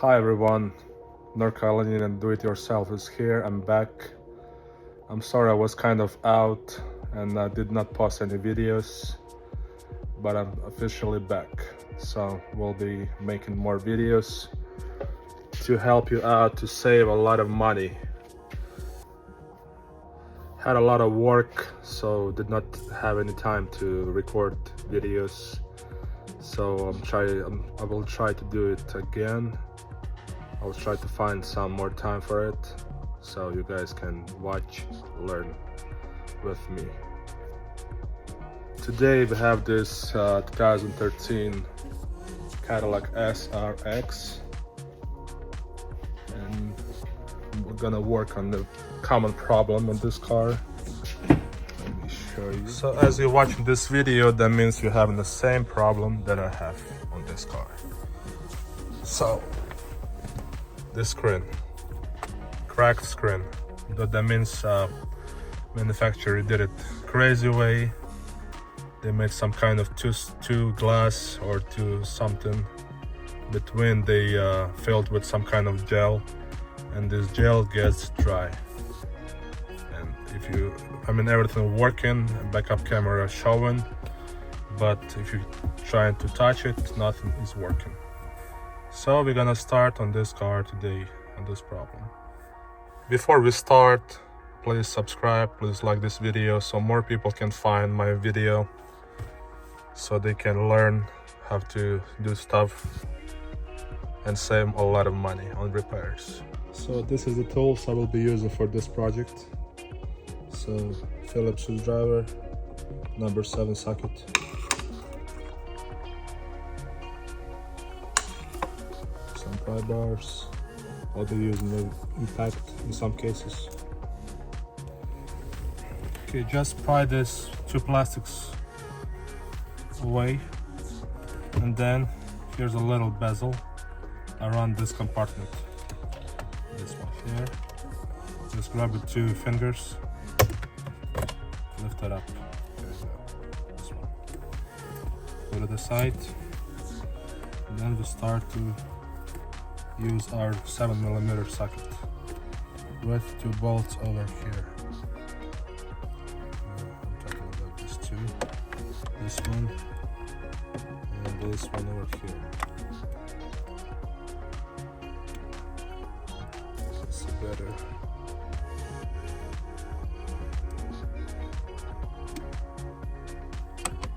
Hi everyone, North Carolinian Do-It-Yourself is here. I'm back. I'm sorry I was kind of out and I did not post any videos, but I'm officially back. So we'll be making more videos to help you out to save a lot of money. Had a lot of work, so did not have any time to record videos. So I will try to do it again. I'll try to find some more time for it, so you guys can watch, learn with me. Today we have this 2013 Cadillac SRX, and we're gonna work on the common problem on this car. Let me show you. So as you're watching this video, that means you're having the same problem that I have on this car. So this screen, cracked screen, that means manufacturer did it crazy way. They made some kind of two glass or two something between. They filled with some kind of gel, and this gel gets dry. And everything working, backup camera showing, but if you're trying to touch it, nothing is working. So we're gonna start on this car today on this problem. Before we start, please subscribe, please like this video so more people can find my video, so they can learn how to do stuff and save a lot of money on repairs. So this is the tools I will be using for this project. So Phillips screwdriver, number 7 socket. Some pry bars. I'll be using the impact in some cases. Okay, just pry this two plastics away, and then here's a little bezel around this compartment. This one here. Just grab with 2 fingers, lift it up. There you go. This one. Go to the side, and then we start to use our 7mm socket with 2 bolts over here. I'm talking about these 2, this one and this one over here. This is better.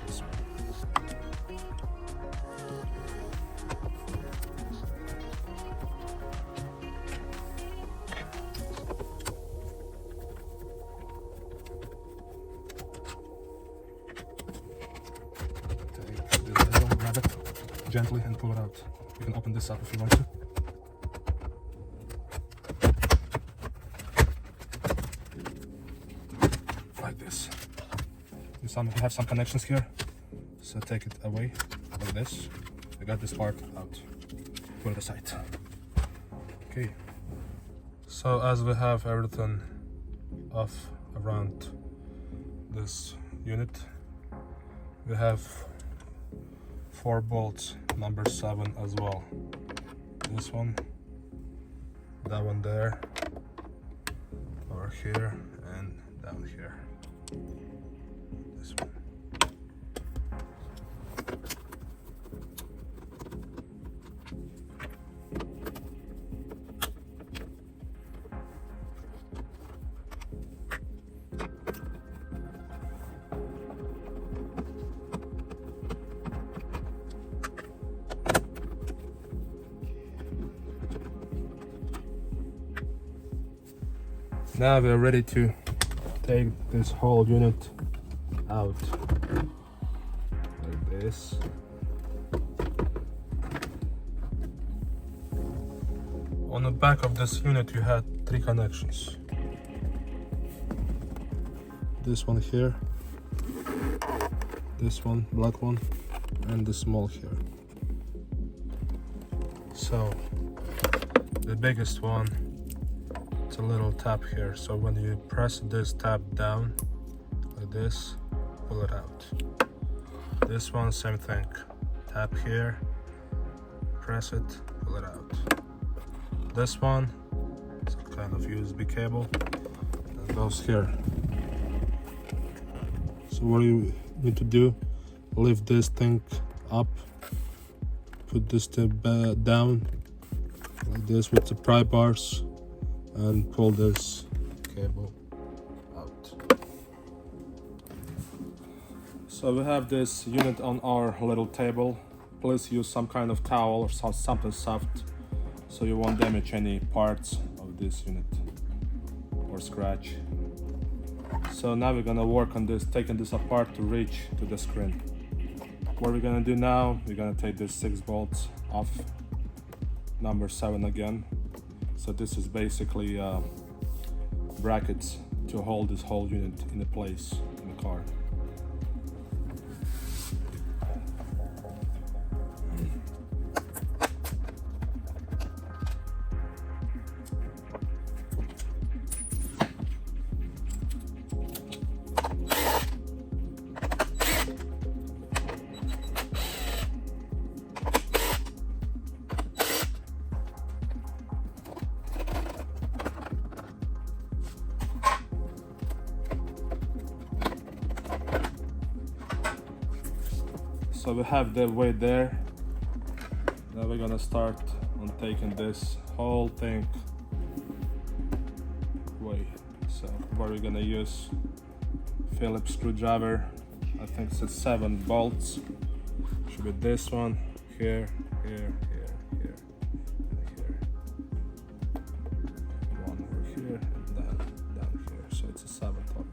This one. Grab it gently and pull it out. You can open this up if you want to. Like this. You have some connections here, so take it away like this. I got this part out. Put it aside. Okay. So as we have everything off around this unit, we have 4 bolts, number 7 as well. This one, that one there, over here, and down here. This one. Now we're ready to take this whole unit out like this. On the back of this unit you had 3 connections. This one here, this one, black one, and the small here. So the biggest one, it's a little tab here, so when you press this tab down like this, pull it out. This one, same thing, tap here, press it, pull it out. this one. It's kind of USB cable that goes here. So what you need to do, lift this thing up, put this thing down like this with the pry bars, and pull this cable out. So we have this unit on our little table. Please use some kind of towel or something soft so you won't damage any parts of this unit or scratch. So now we're gonna work on this, taking this apart to reach to the screen. What we're gonna do now, we're gonna take these 6 bolts off, number 7 again. So this is basically brackets to hold this whole unit in place in the car. So we have the weight there. Now we're gonna start on taking this whole thing away. So what we're gonna use, Phillips screwdriver. I think it's 7 bolts. Should be this one, here, here, here, here, and here. One over here and down here. So it's a 7 total.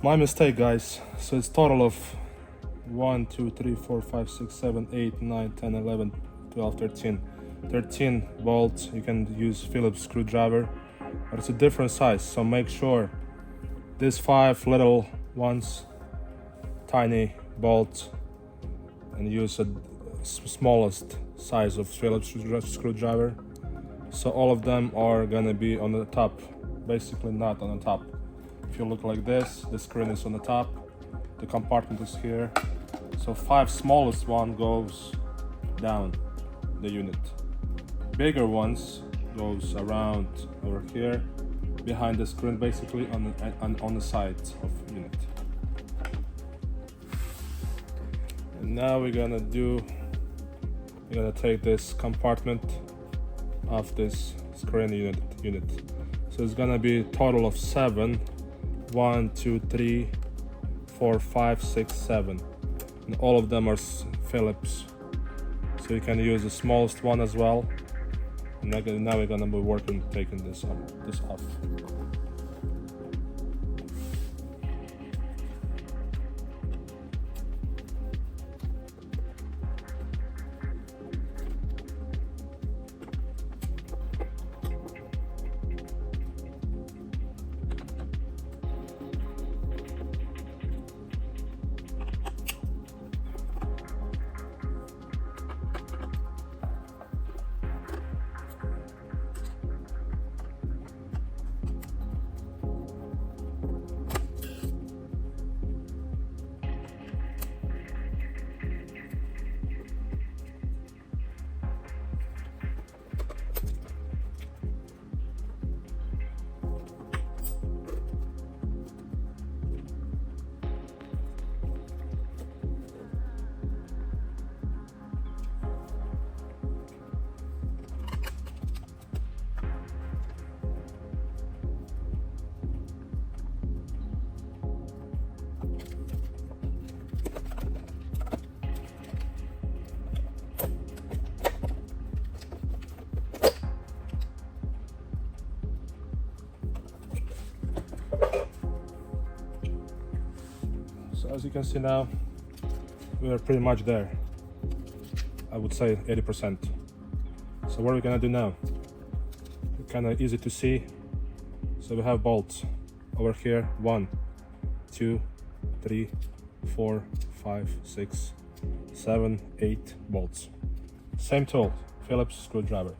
My mistake, guys. So it's total of 1, 2, 3, 4, 5, 6, 7, 8, 9, 10, 11, 12, 13. 13 bolts. You can use Phillips screwdriver, but it's a different size. So make sure these 5 little ones, tiny bolts, and use a smallest size of Phillips screwdriver. So all of them are gonna be on the top, basically not on the top. If you look like this, the screen is on the top, the compartment is here. So 5 smallest one goes down the unit. Bigger ones goes around over here, behind the screen, basically on the sides of unit. And now we're gonna take this compartment of this screen unit. So it's gonna be a total of 7. 1, 2, 3, 4, 5, 6, 7. And all of them are Phillips. So you can use the smallest one as well. And now we're gonna be working taking this off. as you can see now, we are pretty much there. I would say 80%. So what are we gonna do now? Kind of easy to see. So we have bolts over here. 1, 2, 3, 4, 5, 6, 7, 8 bolts. Same tool, Phillips screwdriver.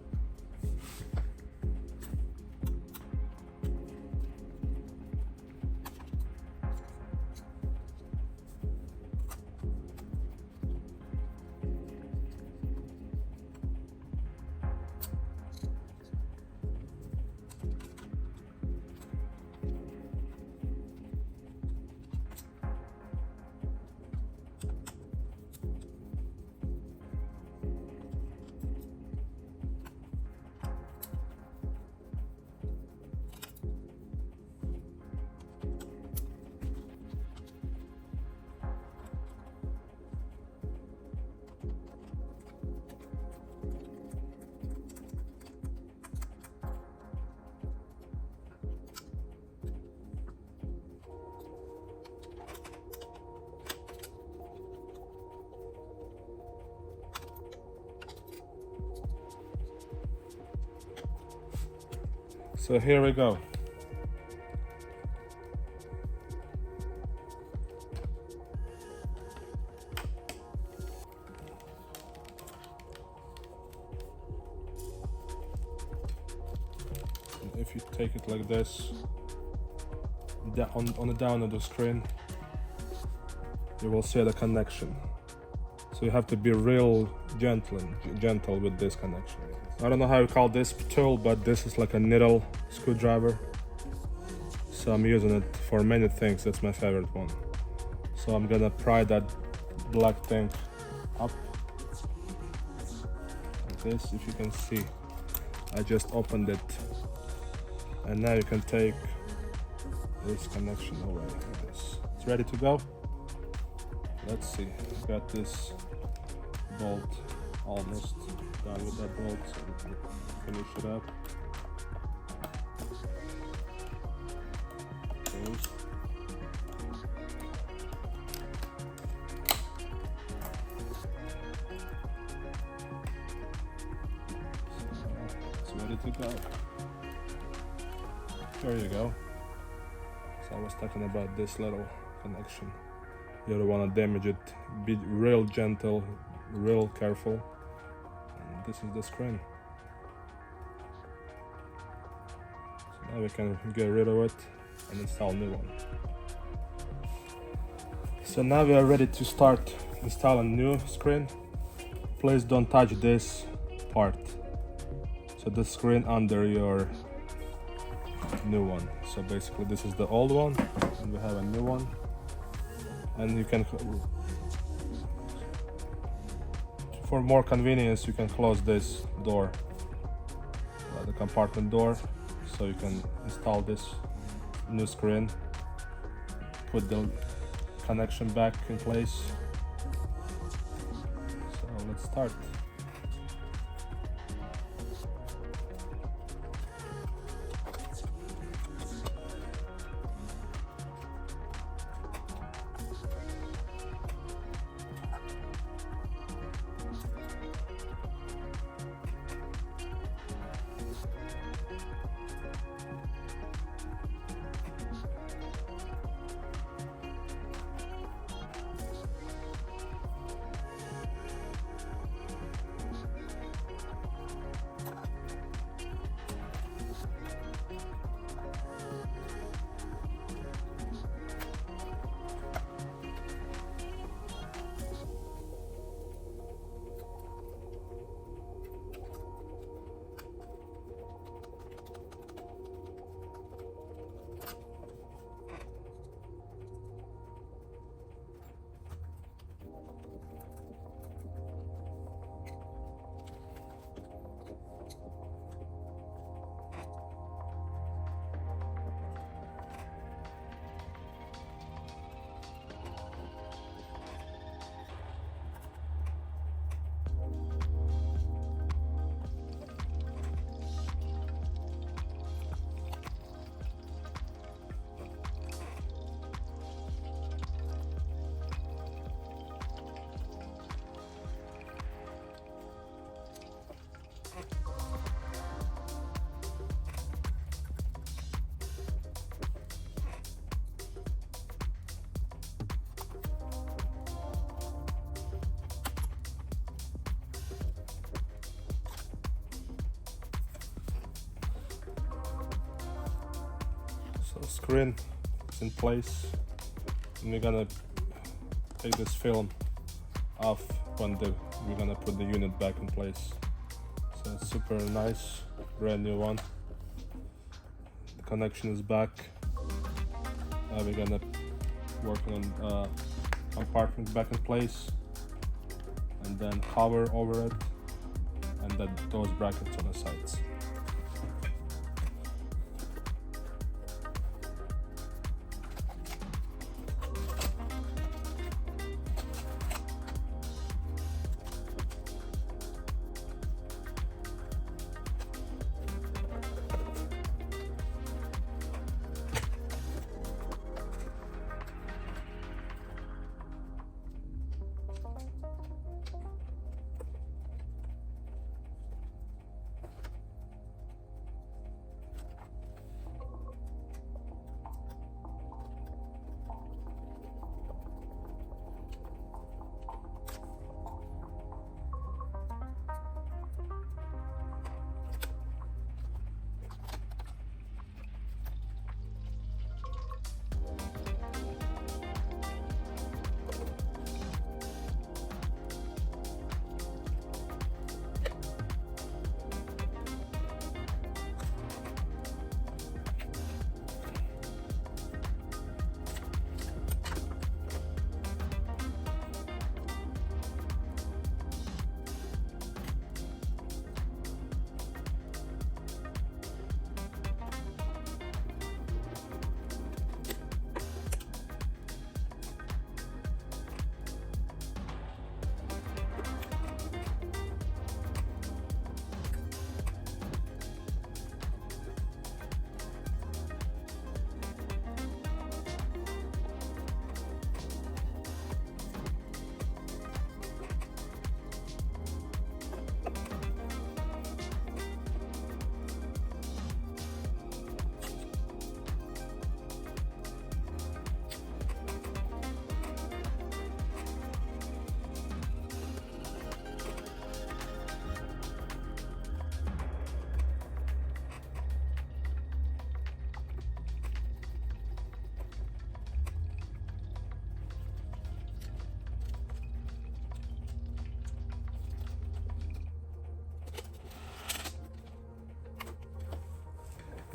So here we go. And if you take it like this, on the down of the screen, you will see the connection. So you have to be real gentle with this connection. I don't know how you call this tool, but this is like a needle screwdriver. So I'm using it for many things. That's my favorite one. So I'm gonna pry that black thing up like this. If you can see, I just opened it, and now you can take this connection away like this. It's ready to go. Let's see, got this bolt almost done with that bolt, so we can finish it up. Close. It's ready to go. There you go. So I was talking about this little connection. You don't want to damage it. Be real gentle, real careful. And this is the screen. So now we can get rid of it and install a new one. So now we are ready to start installing new screen. Please don't touch this part. So the screen under your new one. So basically this is the old one and we have a new one. And you can, for more convenience, you can close this door, the compartment door, so you can install this new screen, put the connection back in place. So let's start. So screen is in place, and we're gonna take this film off when we're gonna put the unit back in place. So it's super nice, brand new one. The connection is back. We're gonna work on compartment back in place, and then cover over it, and then those brackets on the sides.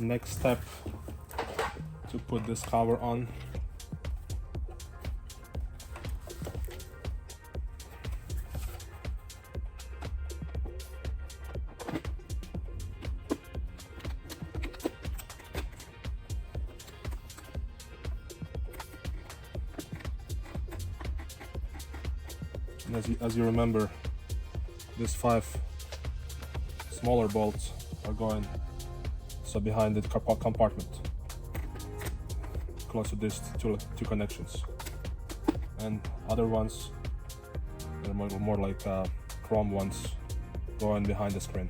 Next step, to put this cover on. And as you remember, these 5 smaller bolts are going behind the compartment, close to these two connections, and other ones, they're more like chrome ones, going behind the screen.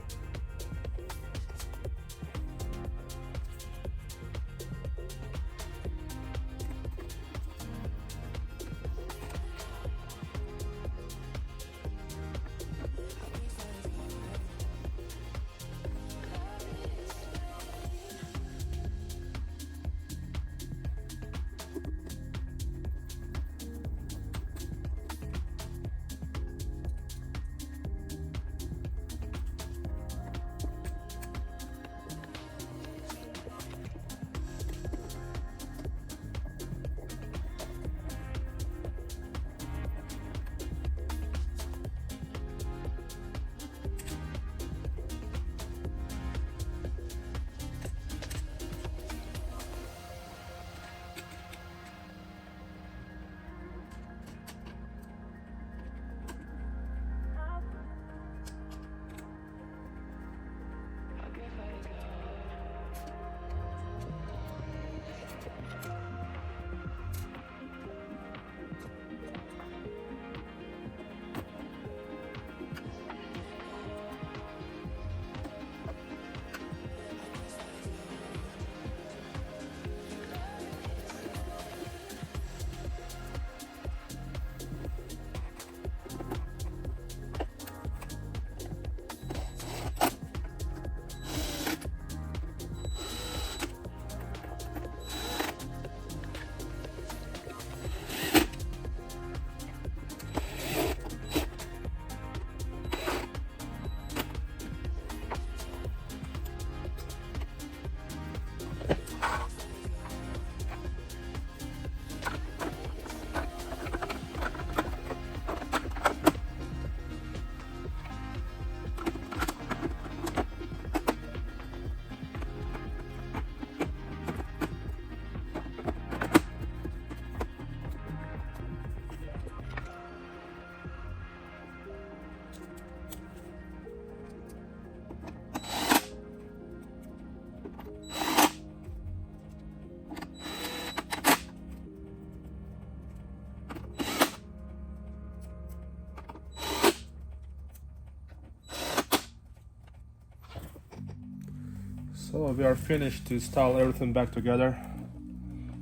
So we are finished to install everything back together,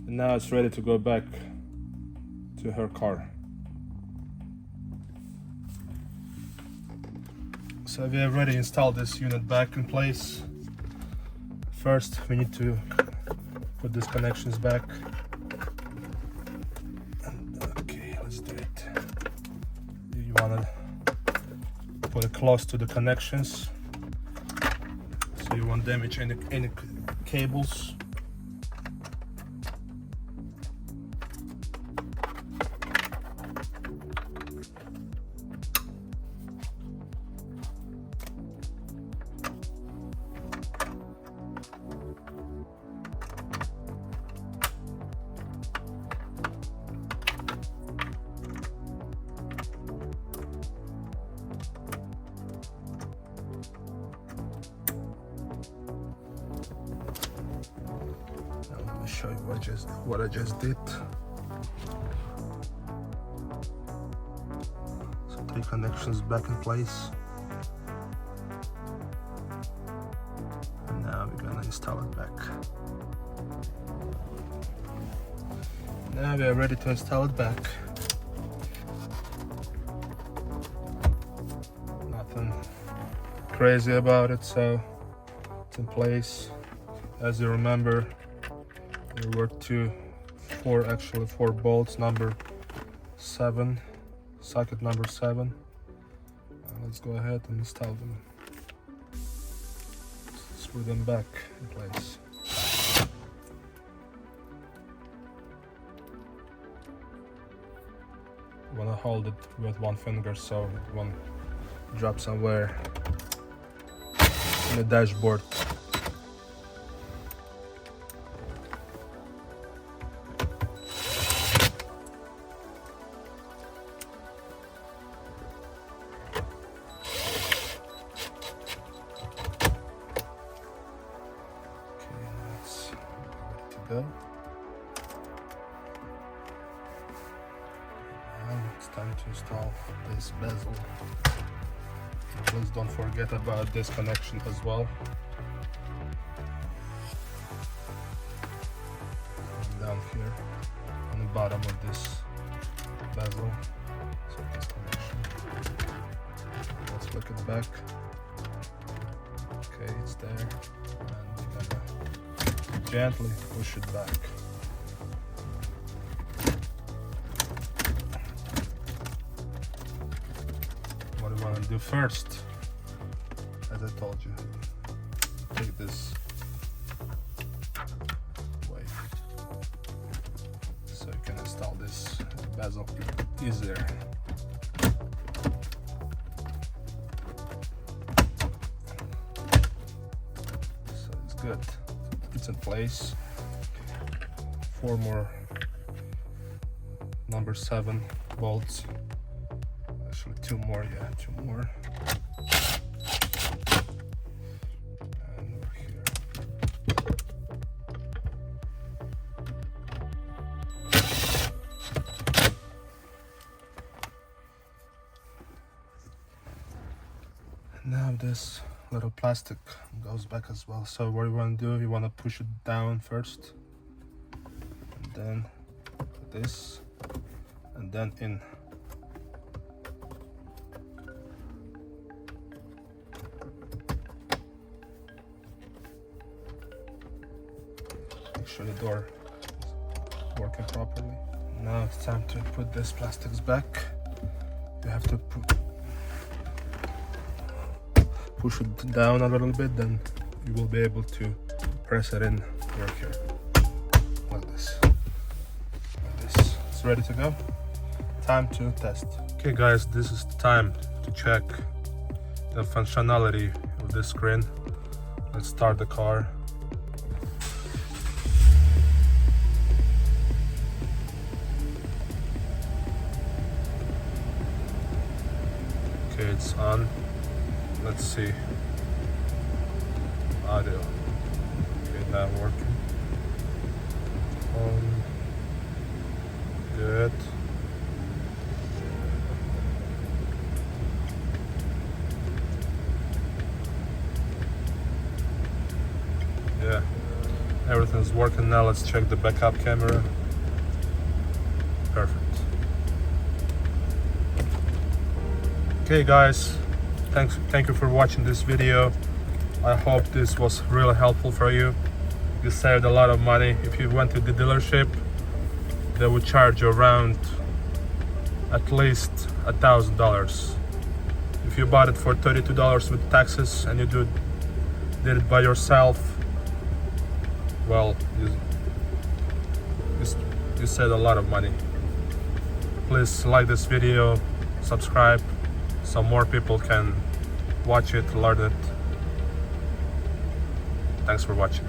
and now it's ready to go back to her car. So we have already installed this unit back in place. First we need to put these connections back. And, okay, let's do it. You want to put it close to the connections so you won't damage any cables. Show you what I just did. So 3 connections back in place, and now we're gonna install it back. Now we are ready to install it back. Nothing crazy about it, so it's in place. As you remember, there were 4 bolts, number 7, socket number 7. Let's go ahead and install them. Screw them back in place. You want to hold it with 1 finger so it won't drop somewhere in the dashboard. Go. Now it's time to install this bezel. And please don't forget about this connection as well. And down here on the bottom of this bezel, so this connection. Let's flick it back. Okay, it's there. And we're gonna gently push it back. What do you want to do first? As I told you, take this way so you can install this bezel easier. So it's good. It's in place. 4 more number 7 bolts. Actually 2 more, yeah, 2 more. And over here. And now this little plastic goes back as well. So what you want to do, you want to push it down first, and then this, and then in. Make sure the door is working properly. Now it's time to put this plastics back. You have to push it down a little bit, then you will be able to press it in right here, like this. It's ready to go. Time to test. Okay guys, this is the time to check the functionality of this screen. Let's start the car. Okay, it's on. Let's see. Audio. Okay, not working. Good. Everything's working now. Let's check the backup camera. Perfect. Okay guys, thank you for watching this video. I hope this was really helpful for you. You saved a lot of money. If you went to the dealership, they would charge you around at least $1,000. If you bought it for $32 with taxes and you did it by yourself, well, you saved a lot of money. Please like this video, subscribe, so more people can watch it, learn it. Thanks for watching.